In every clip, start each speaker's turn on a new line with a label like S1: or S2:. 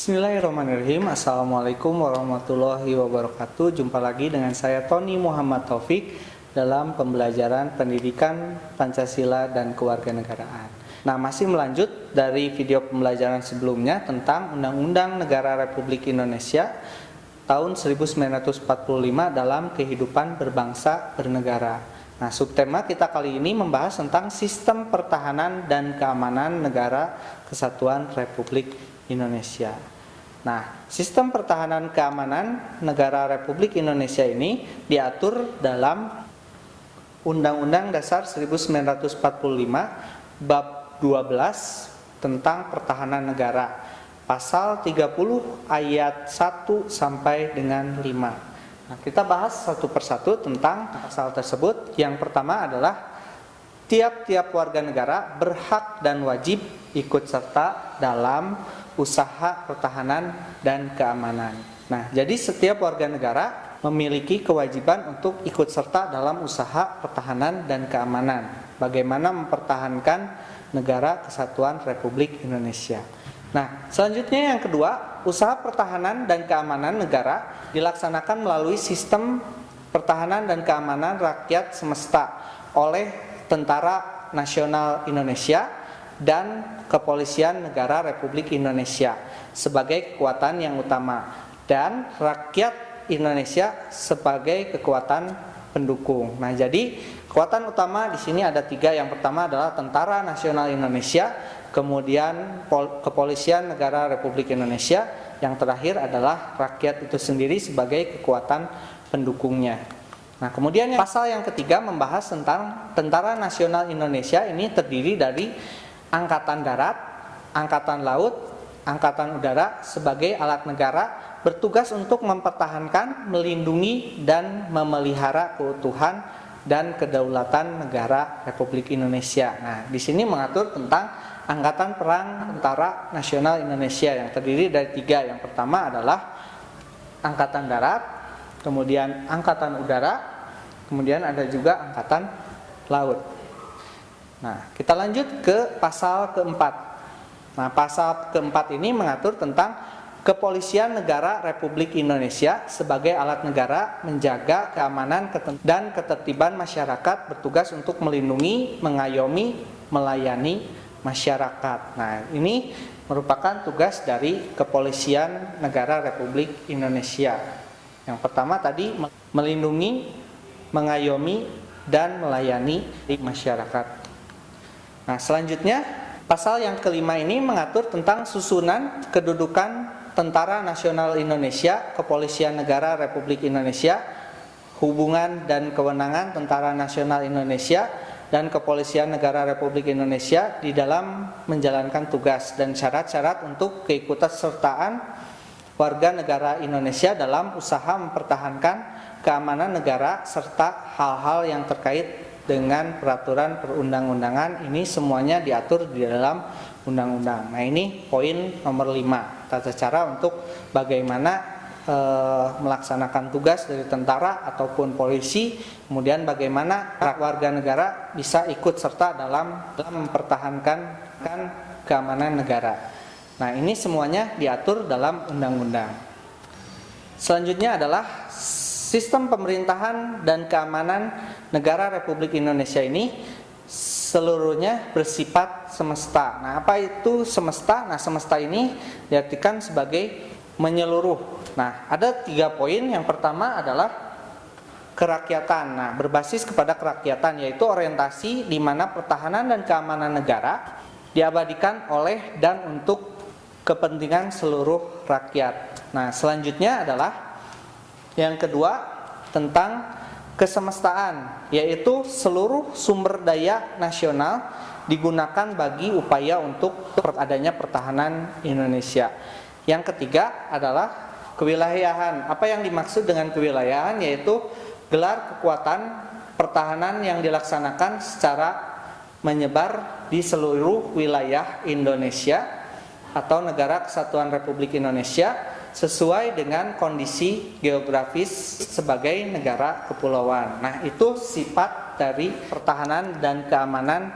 S1: Bismillahirrahmanirrahim. Assalamualaikum warahmatullahi wabarakatuh. Jumpa lagi dengan saya Tony Muhammad Taufik dalam pembelajaran pendidikan Pancasila dan Kewarganegaraan. Nah, masih melanjut dari video pembelajaran sebelumnya tentang Undang-Undang Negara Republik Indonesia tahun 1945 dalam kehidupan berbangsa bernegara. Nah, subtema kita kali ini membahas tentang sistem pertahanan dan keamanan negara Kesatuan Republik Indonesia. Nah, sistem pertahanan keamanan negara Republik Indonesia ini diatur dalam Undang-Undang Dasar 1945 bab 12 tentang pertahanan negara. Pasal 30 ayat 1 sampai dengan 5. Nah, kita bahas satu persatu tentang pasal tersebut. Yang pertama adalah tiap-tiap warga negara berhak dan wajib ikut serta dalam usaha pertahanan dan keamanan. Nah, jadi setiap warga negara memiliki kewajiban untuk ikut serta dalam usaha pertahanan dan keamanan. Bagaimana mempertahankan negara Kesatuan Republik Indonesia. Nah, selanjutnya yang kedua, usaha pertahanan dan keamanan negara dilaksanakan melalui sistem pertahanan dan keamanan rakyat semesta oleh Tentara Nasional Indonesia dan Kepolisian Negara Republik Indonesia sebagai kekuatan yang utama dan rakyat Indonesia sebagai kekuatan pendukung. Nah, jadi kekuatan utama di sini ada 3. Yang pertama adalah Tentara Nasional Indonesia, kemudian Kepolisian Negara Republik Indonesia, yang terakhir adalah rakyat itu sendiri sebagai kekuatan pendukungnya. Nah, kemudian pasal yang ketiga membahas tentang Tentara Nasional Indonesia. Ini terdiri dari Angkatan Darat, Angkatan Laut, Angkatan Udara sebagai alat negara bertugas untuk mempertahankan, melindungi, dan memelihara keutuhan dan kedaulatan negara Republik Indonesia. Nah, di sini mengatur tentang Angkatan Perang Tentara Nasional Indonesia yang terdiri dari 3. Yang pertama adalah Angkatan Darat, kemudian Angkatan Udara, kemudian ada juga Angkatan Laut. Nah, kita lanjut ke pasal keempat. Nah, pasal keempat ini mengatur tentang Kepolisian Negara Republik Indonesia sebagai alat negara menjaga keamanan dan ketertiban masyarakat, bertugas untuk melindungi, mengayomi, melayani masyarakat. Nah, ini merupakan tugas dari Kepolisian Negara Republik Indonesia. Yang pertama tadi melindungi, mengayomi, dan melayani masyarakat. Nah, selanjutnya pasal yang kelima ini mengatur tentang susunan kedudukan Tentara Nasional Indonesia, Kepolisian Negara Republik Indonesia, hubungan dan kewenangan Tentara Nasional Indonesia dan Kepolisian Negara Republik Indonesia di dalam menjalankan tugas dan syarat-syarat untuk keikutsertaan warga negara Indonesia dalam usaha mempertahankan keamanan negara serta hal-hal yang terkait dengan peraturan perundang-undangan. Ini semuanya diatur di dalam undang-undang. Nah, ini poin nomor 5, tata cara untuk bagaimana melaksanakan tugas dari tentara ataupun polisi, kemudian bagaimana warga negara bisa ikut serta dalam mempertahankan keamanan negara. Nah, ini semuanya diatur dalam undang-undang. Selanjutnya adalah sistem pemerintahan dan keamanan negara Republik Indonesia ini seluruhnya bersifat semesta. Nah, apa itu semesta? Nah, semesta ini diartikan sebagai menyeluruh. Nah, ada 3 poin. Yang pertama adalah kerakyatan. Nah, berbasis kepada kerakyatan, yaitu orientasi di mana pertahanan dan keamanan negara diabadikan oleh dan untuk kepentingan seluruh rakyat. Nah, selanjutnya adalah yang kedua tentang kesemestaan, yaitu seluruh sumber daya nasional digunakan bagi upaya untuk adanya pertahanan Indonesia. Yang ketiga adalah kewilayahan. Apa yang dimaksud dengan kewilayahan? Yaitu gelar kekuatan pertahanan yang dilaksanakan secara menyebar di seluruh wilayah Indonesia atau negara Kesatuan Republik Indonesia sesuai dengan kondisi geografis sebagai negara kepulauan. Nah, itu sifat dari pertahanan dan keamanan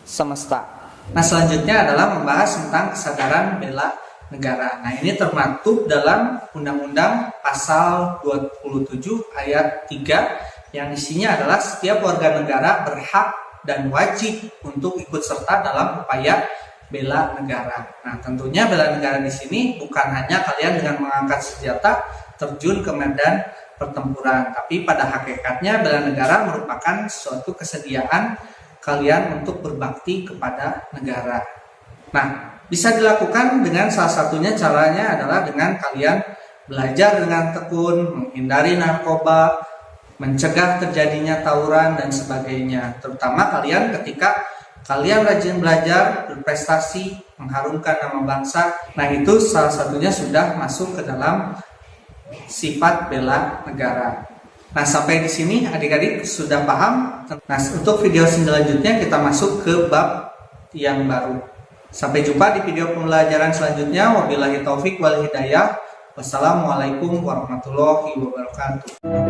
S1: semesta. Nah, selanjutnya adalah membahas tentang kesadaran bela negara. Nah, ini termaktub dalam Undang-Undang Pasal 27 ayat 3 yang isinya adalah setiap warga negara berhak dan wajib untuk ikut serta dalam upaya bela negara. Nah, tentunya bela negara di sini bukan hanya kalian dengan mengangkat senjata terjun ke medan pertempuran, tapi pada hakikatnya bela negara merupakan suatu kesediaan kalian untuk berbakti kepada negara. Nah, bisa dilakukan dengan salah satunya caranya adalah dengan kalian belajar dengan tekun, menghindari narkoba, mencegah terjadinya tawuran dan sebagainya. Terutama kalian ketika kalian rajin belajar, berprestasi, mengharumkan nama bangsa. Nah, itu salah satunya sudah masuk ke dalam sifat bela negara. Nah, sampai di sini adik-adik sudah paham. Nah, untuk video selanjutnya kita masuk ke bab yang baru. Sampai jumpa di video pembelajaran selanjutnya. Wabillahi taufik wal hidayah. Wassalamualaikum warahmatullahi wabarakatuh.